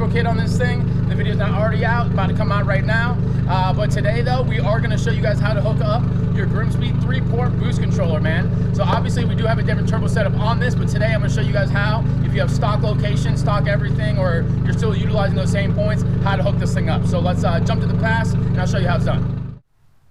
turbo kit on this thing. The video's not already out, about to come out right now. But today though, we are gonna show you guys how to hook up your GrimmSpeed 3-port boost controller, man. So obviously we do have a different turbo setup on this, but today I'm gonna show you guys how, if you have stock location, stock everything, or you're still utilizing those same points, how to hook this thing up. So let's jump to the pass and I'll show you how it's done.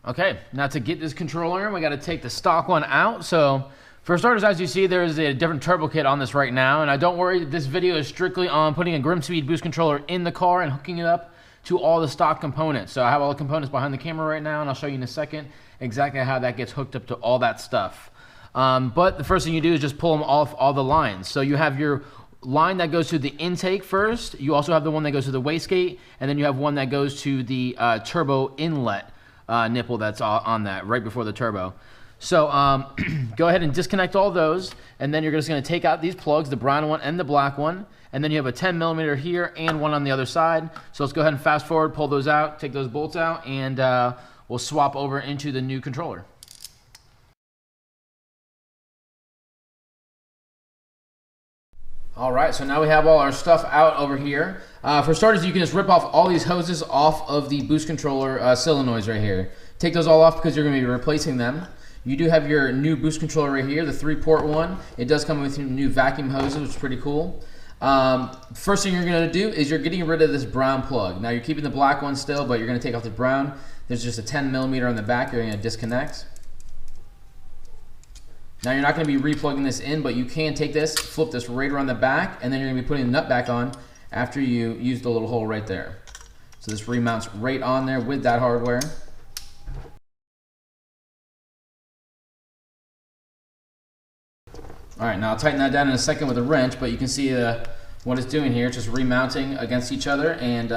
Okay, now to get this controller in, we gotta take the stock one out. So for starters, as you see, there is a different turbo kit on this right now, and don't worry, this video is strictly on putting a GrimmSpeed boost controller in the car and hooking it up to all the stock components. So I have all the components behind the camera right now, and I'll show you in a second exactly how that gets hooked up to all that stuff. But the first thing you do is just pull them off all the lines. So you have your line that goes to the intake first, you also have the one that goes to the wastegate, and then you have one that goes to the turbo inlet nipple that's on that, right before the turbo. So go ahead and disconnect all those, and then you're just going to take out these plugs, the brown one and the black one, and then you have a 10mm here and one on the other side. So let's go ahead and fast forward, pull those out, take those bolts out, and we'll swap over into the new controller. All right, so now we have all our stuff out over here. For starters, you can just rip off all these hoses off of the boost controller solenoids right here. Take those all off because you're going to be replacing them. You do have your new boost controller right here, the 3-port one. It does come with new vacuum hoses, which is pretty cool. First thing you're going to do is you're getting rid of this brown plug. Now you're keeping the black one still, but you're going to take off the brown. There's just a 10mm on the back you're going to disconnect. Now you're not going to be replugging this in, but you can take this, flip this right around the back, and then you're going to be putting the nut back on after you use the little hole right there. So this remounts right on there with that hardware. All right, now I'll tighten that down in a second with a wrench, but you can see what it's doing here. It's just remounting against each other, and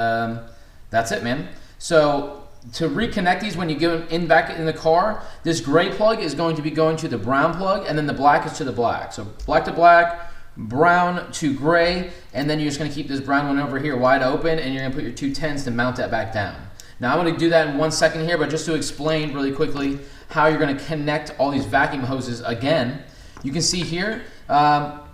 that's it, man. So to reconnect these when you go in back in the car, this gray plug is going to be going to the brown plug, and then the black is to the black. So black to black, brown to gray, and then you're just going to keep this brown one over here wide open, and you're going to put your 210s to mount that back down. Now I'm going to do that in 1 second here, but just to explain really quickly how you're going to connect all these vacuum hoses again. You can see here,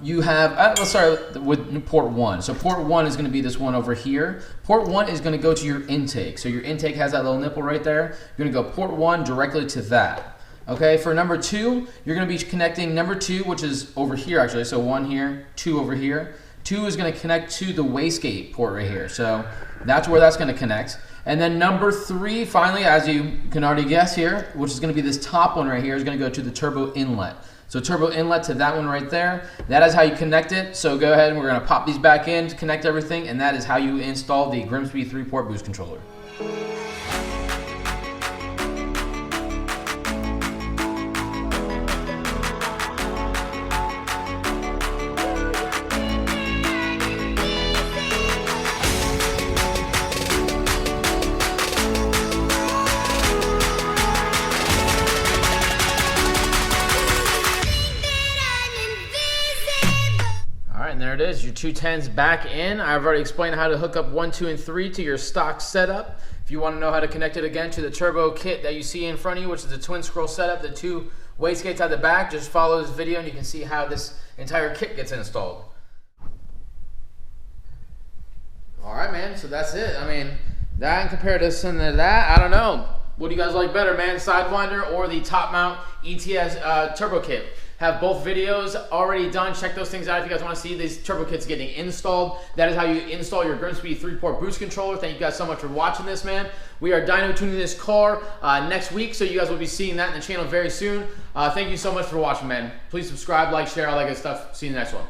you have, let's start with port 1. So port 1 is going to be this one over here. Port 1 is going to go to your intake. So your intake has that little nipple right there. You're going to go port 1 directly to that. Okay, for number 2, you're going to be connecting number 2, which is over here actually. So 1 here, 2 over here. 2 is going to connect to the wastegate port right here. So that's where that's going to connect. And then number 3, finally, as you can already guess here, which is going to be this top one right here, is going to go to the turbo inlet. So turbo inlet to that one right there. That is how you connect it. So go ahead and we're going to pop these back in to connect everything, and that is how you install the GrimmSpeed 3-port boost controller. And there it is, your 210s back in. I've already explained how to hook up 1, 2, and 3 to your stock setup. If you want to know how to connect it again to the turbo kit that you see in front of you, which is a twin scroll setup, the 2 wastegates at the back, just follow this video and you can see how this entire kit gets installed. All right, man, so that's it. I mean, that in comparison to that, I don't know. What do you guys like better, man? Sidewinder or the top mount ETS turbo kit? Have both videos already done. Check those things out if you guys want to see these turbo kits getting installed. That is how you install your GrimmSpeed 3-port boost controller. Thank you guys so much for watching this, man. We are dyno tuning this car next week, so you guys will be seeing that in the channel very soon. Thank you so much for watching, man. Please subscribe, like, share, all that good stuff. See you in the next one.